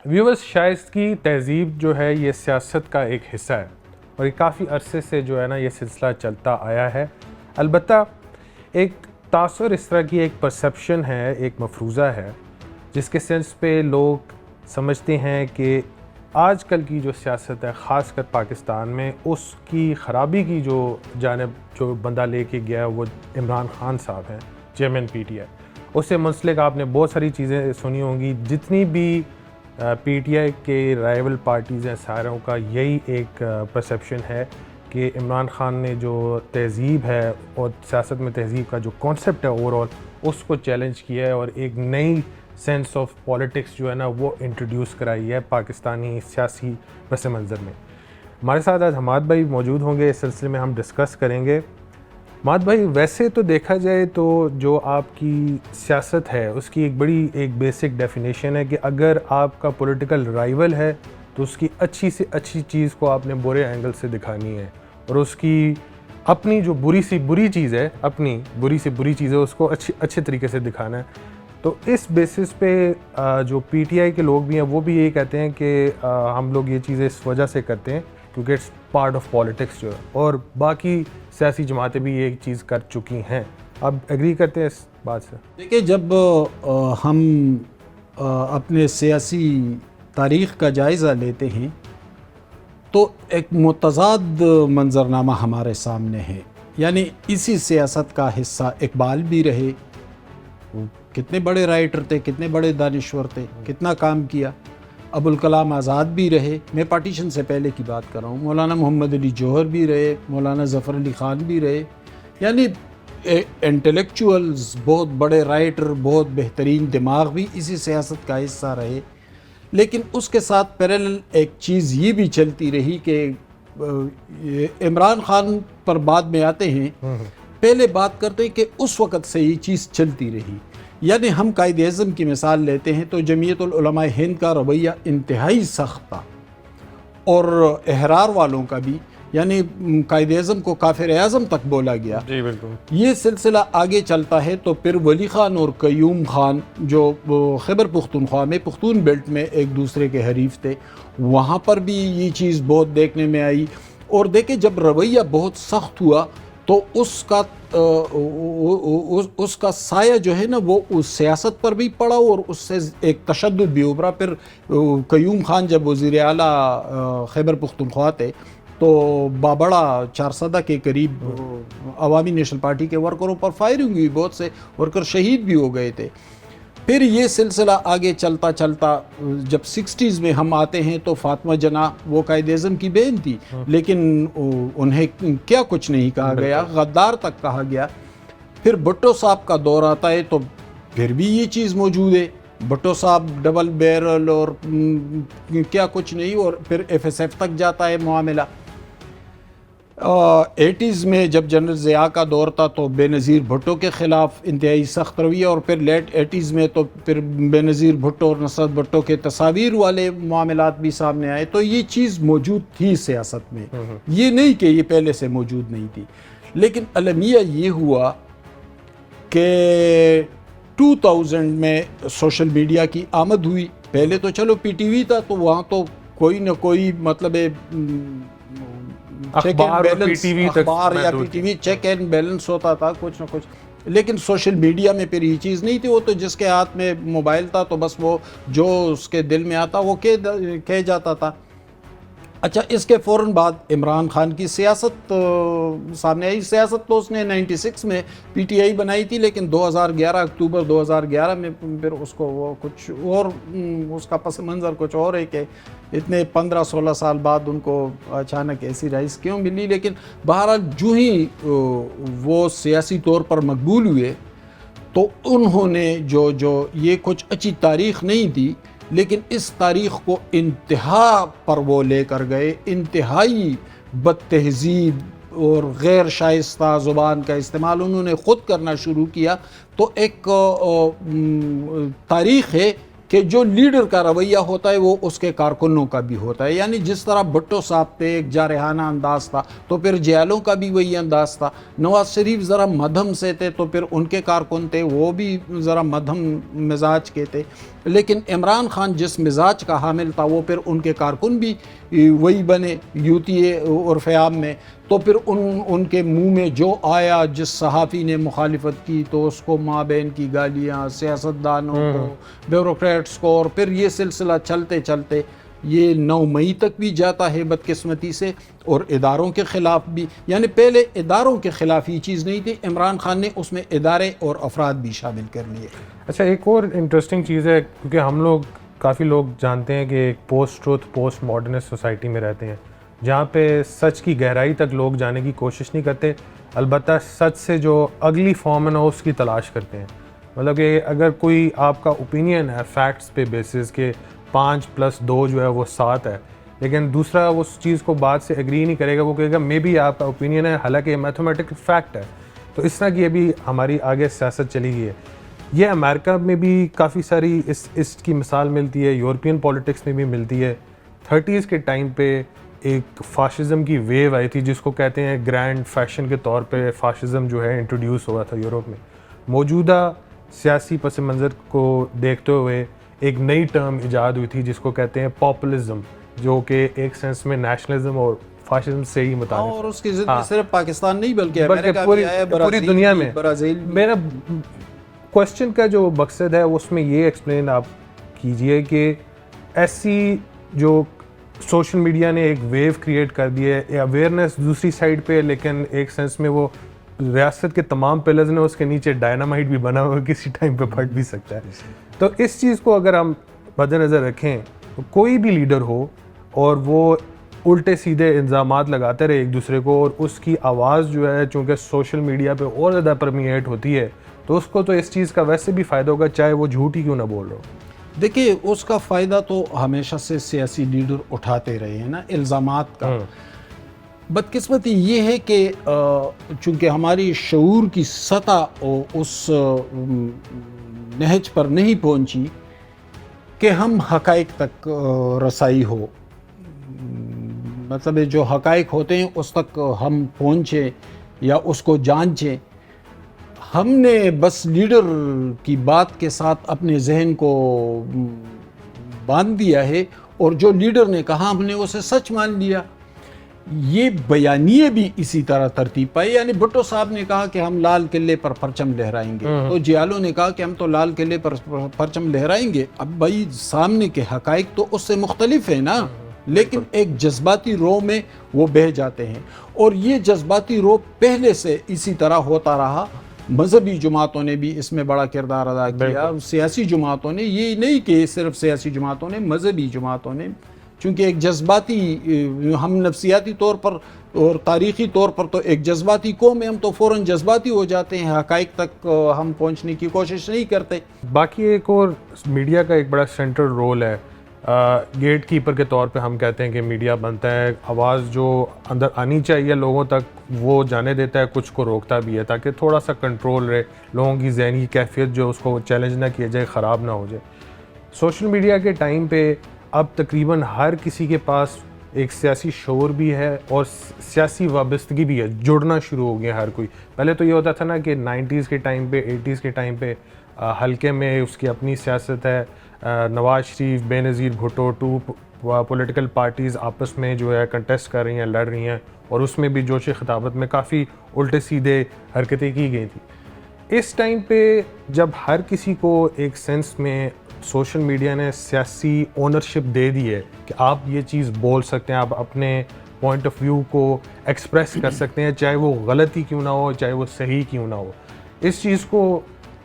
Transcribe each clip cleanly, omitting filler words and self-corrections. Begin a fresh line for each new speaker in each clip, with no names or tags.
Viewers, شائستگی کی تہذیب جو ہے یہ سیاست کا ایک حصہ ہے اور یہ کافی عرصے سے جو ہے نا یہ سلسلہ چلتا آیا ہے۔ البتہ ایک تاثر اس طرح کی ایک پرسیپشن ہے، ایک مفروضہ ہے جس کے سینس پہ لوگ سمجھتے ہیں کہ آج کل کی جو سیاست ہے خاص کر پاکستان میں اس کی خرابی کی جو جانب جو بندہ لے کے گیا وہ عمران خان صاحب ہیں، چیئرمین پی ٹی آئی۔ اس سے منسلک آپ نے بہت ساری چیزیں سنی ہوں گی۔ جتنی بھی پی ٹی آئی کے رائیول پارٹیز ہیں ساروں کا یہی ایک پرسیپشن ہے کہ عمران خان نے جو تہذیب ہے اور سیاست میں تہذیب کا جو کانسیپٹ ہے اوور آل اس کو چیلنج کیا ہے اور ایک نئی سینس آف پولیٹکس جو ہے نا وہ انٹروڈیوس کرائی ہے پاکستانی سیاسی پس منظر میں۔ ہمارے ساتھ آج حماد بھائی موجود ہوں گے، اس سلسلے میں ہم ڈسکس کریں گے۔ حماد بھائی، ویسے تو دیکھا جائے تو جو آپ کی سیاست ہے اس کی ایک بیسک ڈیفینیشن ہے کہ اگر آپ کا پولیٹیکل رائیول ہے تو اس کی اچھی سے اچھی چیز کو آپ نے برے اینگل سے دکھانی ہے اور اس کی اپنی جو بری سی بری چیز ہے اس کو اچھے طریقے سے دکھانا ہے۔ تو اس بیسس پہ جو پی ٹی آئی کے لوگ بھی ہیں وہ بھی یہی کہتے ہیں کہ ہم لوگ یہ چیزیں اس وجہ سے کرتے ہیں کیونکہ اٹس پارٹ آف پالیٹکس جو ہے، اور باقی سیاسی جماعتیں بھی یہ چیز کر چکی ہیں۔ اب ایگری کرتے ہیں اس بات سے؟
دیکھیں، جب ہم اپنے سیاسی تاریخ کا جائزہ لیتے ہیں تو ایک متضاد منظرنامہ ہمارے سامنے ہے۔ یعنی اسی سیاست کا حصہ اقبال بھی رہے، کتنے بڑے رائٹر تھے، کتنے بڑے دانشور تھے، کتنا کام کیا۔ ابوالکلام آزاد بھی رہے، میں پارٹیشن سے پہلے کی بات کر رہا ہوں۔ مولانا محمد علی جوہر بھی رہے، مولانا ظفر علی خان بھی رہے۔ یعنی انٹلیکچوئلز، بہت بڑے رائٹر، بہت بہترین دماغ بھی اسی سیاست کا حصہ رہے۔ لیکن اس کے ساتھ پیرالل ایک چیز یہ بھی چلتی رہی کہ عمران خان پر بعد میں آتے ہیں، پہلے بات کرتے ہیں کہ اس وقت سے یہ چیز چلتی رہی۔ یعنی ہم قائد اعظم کی مثال لیتے ہیں تو جمعیت العلماء ہند کا رویہ انتہائی سخت تھا، اور احرار والوں کا بھی، یعنی قائد اعظم کو کافر اعظم تک بولا گیا۔
جی بالکل۔
یہ سلسلہ آگے چلتا ہے تو پھر ولی خان اور قیوم خان جو خیبر پختونخوا میں پختون بیلٹ میں ایک دوسرے کے حریف تھے، وہاں پر بھی یہ چیز بہت دیکھنے میں آئی۔ اور دیکھیں، جب رویہ بہت سخت ہوا تو اس کا سایہ جو ہے نا وہ اس سیاست پر بھی پڑا اور اس سے ایک تشدد بھی ابھرا۔ پھر قیوم خان جب وزیر اعلیٰ خیبر پختونخوا تھے تو بابڑا 400 کے قریب عوامی نیشنل پارٹی کے ورکروں پر فائرنگ ہوئی، بہت سے ورکر شہید بھی ہو گئے تھے۔ پھر یہ سلسلہ آگے چلتا چلتا جب 60s میں ہم آتے ہیں تو فاطمہ جناح وہ قائد اعظم کی بہن تھی، لیکن انہیں کیا کچھ نہیں کہا گیا، غدار تک کہا گیا۔ پھر بھٹو صاحب کا دور آتا ہے تو پھر بھی یہ چیز موجود ہے، بھٹو صاحب ڈبل بیرل اور کیا کچھ نہیں، اور پھر ایف ایس ایف تک جاتا ہے معاملہ۔ 80s میں جب جنرل ضیاء کا دور تھا تو بے نظیر بھٹو کے خلاف انتہائی سخت رویہ، اور پھر لیٹ 80s میں تو پھر بے نظیر بھٹو اور نصرت بھٹو کے تصاویر والے معاملات بھی سامنے آئے۔ تو یہ چیز موجود تھی سیاست میں، یہ نہیں کہ یہ پہلے سے موجود نہیں تھی۔ لیکن المیہ یہ ہوا کہ 2000 میں سوشل میڈیا کی آمد ہوئی۔ پہلے تو چلو پی ٹی وی تھا تو وہاں تو کوئی نہ کوئی مطلب اخبار یا P T V check and balance ہوتا تھا، کچھ نہ کچھ۔ لیکن سوشل میڈیا میں پھر یہ چیز نہیں تھی، وہ تو جس کے ہاتھ میں موبائل تھا تو بس وہ جو اس کے دل میں آتا وہ کہہ جاتا تھا۔ اچھا، اس کے فوراً بعد عمران خان کی سیاست سامنے آئی۔ سیاست تو اس نے 96 میں پی ٹی آئی بنائی تھی، لیکن 2011 اکتوبر 2011 میں پھر اس کو وہ کچھ اور، اس کا پس منظر کچھ اور ہے کہ اتنے 15-16 سال بعد ان کو اچانک ایسی رائس کیوں ملی۔ لیکن بہرحال جو ہی وہ سیاسی طور پر مقبول ہوئے تو انہوں نے جو یہ کچھ اچھی تاریخ نہیں تھی، لیکن اس تاریخ کو انتہا پر وہ لے کر گئے۔ انتہائی بد تہذیب اور غیر شائستہ زبان کا استعمال انہوں نے خود کرنا شروع کیا۔ تو ایک تاریخ ہے کہ جو لیڈر کا رویہ ہوتا ہے وہ اس کے کارکنوں کا بھی ہوتا ہے۔ یعنی جس طرح بھٹو صاحب تھے ایک جارحانہ انداز تھا، تو پھر جیالوں کا بھی وہی انداز تھا۔ نواز شریف ذرا مدھم سے تھے تو پھر ان کے کارکن تھے وہ بھی ذرا مدھم مزاج کے تھے۔ لیکن عمران خان جس مزاج کا حامل تھا وہ پھر ان کے کارکن بھی وہی بنے یوتی عرف عام میں. تو پھر ان کے منہ میں جو آیا, جس صحافی نے مخالفت کی تو اس کو مابین کی گالیاں, سیاستدانوں کو, بیوروکریٹس کو, اور پھر یہ سلسلہ چلتے چلتے یہ 9 مئی تک بھی جاتا ہے بدقسمتی سے, اور اداروں کے خلاف بھی. یعنی پہلے اداروں کے خلاف یہ چیز نہیں تھی, عمران خان نے اس میں ادارے اور افراد بھی شامل کر لیے.
اچھا, ایک اور انٹرسٹنگ چیز ہے, کیونکہ ہم لوگ کافی لوگ جانتے ہیں کہ ایک post truth post modernist society میں رہتے ہیں جہاں پہ سچ کی گہرائی تک لوگ جانے کی کوشش نہیں کرتے, البتہ سچ سے جو اگلی فارم ہے نا اس کی تلاش کرتے ہیں. مطلب کہ اگر کوئی آپ کا اوپینین ہے فیکٹس پہ بیسس کہ 5+2 جو ہے وہ 7 ہے, لیکن دوسرا اس چیز کو بعد سے ایگری نہیں کرے گا, وہ کہے گا مے بی آپ کا اوپینین ہے حالانکہ یہ میتھمیٹیکل فیکٹ ہے. تو اس طرح کی ابھی ہماری آگے سیاست چلی گئی ہے. یہ امریکہ میں بھی کافی ساری اس کی مثال ملتی ہے, یورپین پولیٹکس میں بھی ملتی ہے. 30s کے ٹائم پہ ایک فاشزم کی ویو آئی تھی جس کو کہتے ہیں گرینڈ فیشن کے طور پہ فاشزم جو ہے انٹروڈیوس ہوا تھا یورپ میں. موجودہ سیاسی پس منظر کو دیکھتے ہوئے ایک نئی ٹرم ایجاد ہوئی تھی جس کو کہتے ہیں پاپولزم, جو کہ ایک سینس میں نیشنلزم اور فاشزم سے ہی متعلق,
اور اس کی ضد صرف پاکستان نہیں بلکہ
پوری دنیا میں. میرا کوشچن کا جو مقصد ہے اس میں یہ ایکسپلین آپ کیجئے کہ ایسی جو سوشل میڈیا نے ایک ویو کریٹ کر دی ہے, اویئرنیس دوسری سائڈ پہ, لیکن ایک سینس میں وہ ریاست کے تمام پلرز نے اس کے نیچے ڈائنامائٹ بھی بنا ہوا کسی ٹائم پہ پھٹ بھی سکتا ہے. تو اس چیز کو اگر ہم مد نظر رکھیں تو کوئی بھی لیڈر ہو اور وہ الٹے سیدھے الزامات لگاتے رہے ایک دوسرے کو, اور اس کی آواز جو ہے چونکہ سوشل میڈیا پہ اور زیادہ پرمیٹ ہوتی ہے, تو اس کو تو اس چیز کا ویسے بھی فائدہ ہوگا چاہے وہ جھوٹ ہی کیوں نہ بول رہا ہو.
دیکھیے اس کا فائدہ تو ہمیشہ سے سیاسی لیڈر اٹھاتے رہے ہیں نا, الزامات کا. بدقسمتی یہ ہے کہ چونکہ ہماری شعور کی سطح اس نہج پر نہیں پہنچی کہ ہم حقائق تک رسائی ہو, مطلب جو حقائق ہوتے ہیں اس تک ہم پہنچیں یا اس کو جانچیں. ہم نے بس لیڈر کی بات کے ساتھ اپنے ذہن کو باندھ دیا ہے, اور جو لیڈر نے کہا ہم نے اسے سچ مان لیا. یہ بیانیے بھی اسی طرح ترتیب پائے. یعنی بھٹو صاحب نے کہا کہ ہم لال قلعے پر پرچم لہرائیں گے, تو جیالو نے کہا کہ ہم تو لال قلعے پر پرچم لہرائیں گے. اب بھائی سامنے کے حقائق تو اس سے مختلف ہیں نا, لیکن ایک جذباتی رو میں وہ بہہ جاتے ہیں, اور یہ جذباتی رو پہلے سے اسی طرح ہوتا رہا. مذہبی جماعتوں نے بھی اس میں بڑا کردار ادا کیا, سیاسی جماعتوں نے, یہ نہیں کہ صرف سیاسی جماعتوں نے, مذہبی جماعتوں نے, چونکہ ایک جذباتی, ہم نفسیاتی طور پر اور تاریخی طور پر تو ایک جذباتی قوم ہے, ہم تو فوراً جذباتی ہو جاتے ہیں, حقائق تک ہم پہنچنے کی کوشش نہیں کرتے.
باقی ایک اور میڈیا کا ایک بڑا سینٹرل رول ہے, گیٹ کیپر کے طور پہ ہم کہتے ہیں کہ میڈیا بنتا ہے, آواز جو اندر آنی چاہیے لوگوں تک وہ جانے دیتا ہے, کچھ کو روکتا بھی ہے تاکہ تھوڑا سا کنٹرول رہے, لوگوں کی ذہنی کیفیت جو اس کو چیلنج نہ کیا جائے, خراب نہ ہو جائے. سوشل میڈیا کے ٹائم پہ اب تقریباً ہر کسی کے پاس ایک سیاسی شعور بھی ہے اور سیاسی وابستگی بھی ہے, جڑنا شروع ہو گیا ہر کوئی. پہلے تو یہ ہوتا تھا نا کہ 90s کے ٹائم پہ 80s کے ٹائم پہ حلقے میں اس کی اپنی سیاست ہے, نواز شریف, بے نظیر بھٹو, 2 پولیٹیکل پارٹیز آپس میں جو ہے کنٹیسٹ کر رہی ہیں, لڑ رہی ہیں, اور اس میں بھی جوش خطابت میں کافی الٹے سیدھے حرکتیں کی گئی تھیں. اس ٹائم پہ جب ہر کسی کو ایک سینس میں سوشل میڈیا نے سیاسی اونرشپ دے دی ہے کہ آپ یہ چیز بول سکتے ہیں, آپ اپنے پوائنٹ آف ویو کو ایکسپریس کر سکتے ہیں, چاہے وہ غلطی کیوں نہ ہو, چاہے وہ صحیح کیوں نہ ہو. اس چیز کو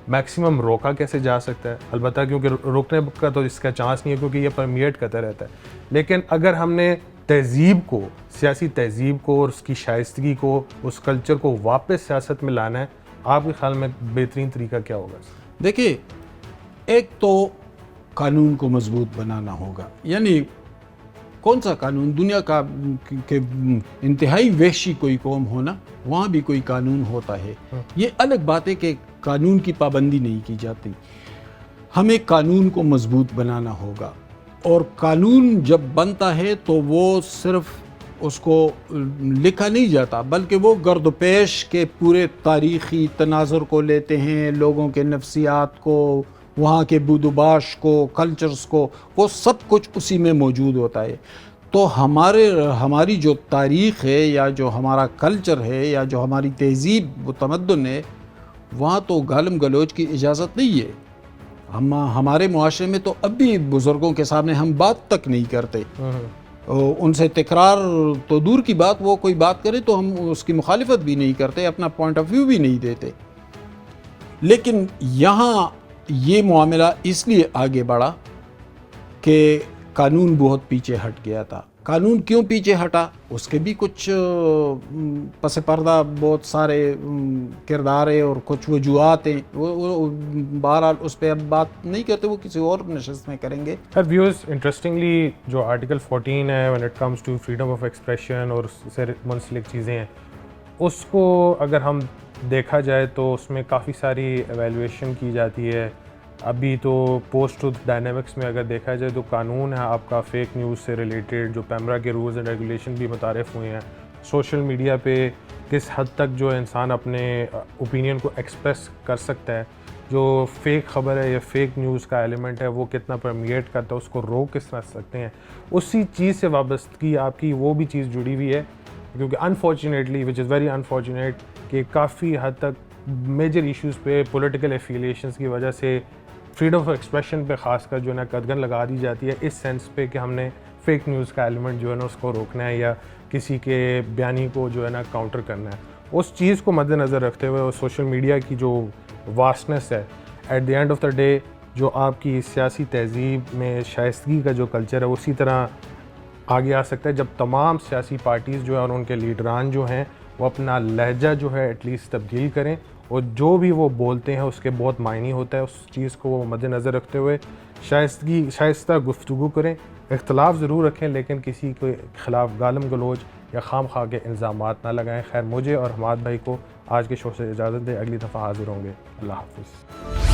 میکسیمم روکا کیسے جا سکتا ہے؟ البتہ کیونکہ روکنے کا تو اس کا چانس نہیں ہے کیونکہ یہ پرمیٹ کرتا رہتا ہے. لیکن اگر ہم نے تہذیب کو, سیاسی تہذیب کو اور اس کی شائستگی کو, اس کلچر کو واپس سیاست میں لانا ہے, آپ کے خیال میں بہترین طریقہ کیا ہوگا؟
دیکھیے, ایک تو قانون کو مضبوط بنانا ہوگا. یعنی کون سا قانون؟ دنیا کا کہ انتہائی وحشی کوئی قوم ہونا, وہاں بھی کوئی قانون ہوتا ہے. یہ الگ بات ہے کہ قانون کی پابندی نہیں کی جاتی. ہمیں قانون کو مضبوط بنانا ہوگا, اور قانون جب بنتا ہے تو وہ صرف اس کو لکھا نہیں جاتا بلکہ وہ گرد و پیش کے پورے تاریخی تناظر کو لیتے ہیں, لوگوں کے نفسیات کو, وہاں کے بودوباش کو، کلچرز کو، وہ سب کچھ اسی میں موجود ہوتا ہے. تو ہماری جو تاریخ ہے یا جو ہمارا کلچر ہے یا جو ہماری تہذیب و تمدن ہے، وہاں تو گالم گلوچ کی اجازت نہیں ہے. ہمارے معاشرے میں تو اب بھی بزرگوں کے سامنے ہم بات تک نہیں کرتے. ان سے تکرار تو دور کی بات، وہ کوئی بات کرے تو ہم اس کی مخالفت بھی نہیں کرتے، اپنا پوائنٹ آف ویو بھی نہیں دیتے. لیکن یہاں یہ معاملہ اس لیے آگے بڑھا کہ قانون بہت پیچھے ہٹ گیا تھا. قانون کیوں پیچھے ہٹا؟ اس کے بھی کچھ پس پردہ بہت سارے کردار ہیں اور کچھ وجوہات ہیں. وہ بہرحال اس پہ اب بات نہیں کرتے، وہ کسی اور نشست میں کریں گے.
ویوز انٹرسٹنگلی جو آرٹیکل 14 ہے when it comes to freedom of expression اور اس سے منسلک چیزیں ہیں، اس کو اگر ہم دیکھا جائے تو اس میں کافی ساری ایویلویشن کی جاتی ہے. ابھی تو پوسٹ ٹروتھ ڈائنامکس میں اگر دیکھا جائے تو قانون ہے آپ کا فیک نیوز سے ریلیٹڈ، جو پیمرا کے رولز اینڈ ریگولیشن بھی متعارف ہوئے ہیں. سوشل میڈیا پہ کس حد تک جو انسان اپنے اوپینین کو ایکسپریس کر سکتا ہے، جو فیک خبر ہے یا فیک نیوز کا ایلیمنٹ ہے وہ کتنا پرمیٹ کرتا ہے، اس کو روک کس طرح سکتے ہیں. اسی چیز سے وابستگی آپ کی وہ بھی چیز جڑی ہوئی ہے، کیونکہ unfortunately which is very unfortunate کہ کافی حد تک میجر ایشوز پہ پولیٹیکل ایفیلیشنز کی وجہ سے فریڈم آف ایکسپریشن پہ خاص کر جو ہے نا قدغن لگا دی جاتی ہے، اس سینس پہ کہ ہم نے فیک نیوز کا ایلیمنٹ جو ہے نا اس کو روکنا ہے یا کسی کے بیانی کو جو ہے نا کاؤنٹر کرنا ہے. اس چیز کو مد نظر رکھتے ہوئے سوشل میڈیا کی جو واسٹنس ہے، at the end of the day جو آپ کی سیاسی تہذیب میں شائستگی کا جو کلچر ہے اسی طرح آگے آ سکتا ہے جب تمام سیاسی پارٹیز جو ہیں اور ان کے لیڈران جو ہیں وہ اپنا لہجہ جو ہے ایٹ لیسٹ تبدیل کریں، اور جو بھی وہ بولتے ہیں اس کے بہت معنی ہوتا ہے. اس چیز کو وہ مد نظر رکھتے ہوئے شائستہ گفتگو کریں، اختلاف ضرور رکھیں لیکن کسی کے خلاف گالم گلوچ یا خام خواہ کے الزامات نہ لگائیں. خیر، مجھے اور حماد بھائی کو آج کے شو سے اجازت دیں، اگلی دفعہ حاضر ہوں گے. اللہ حافظ.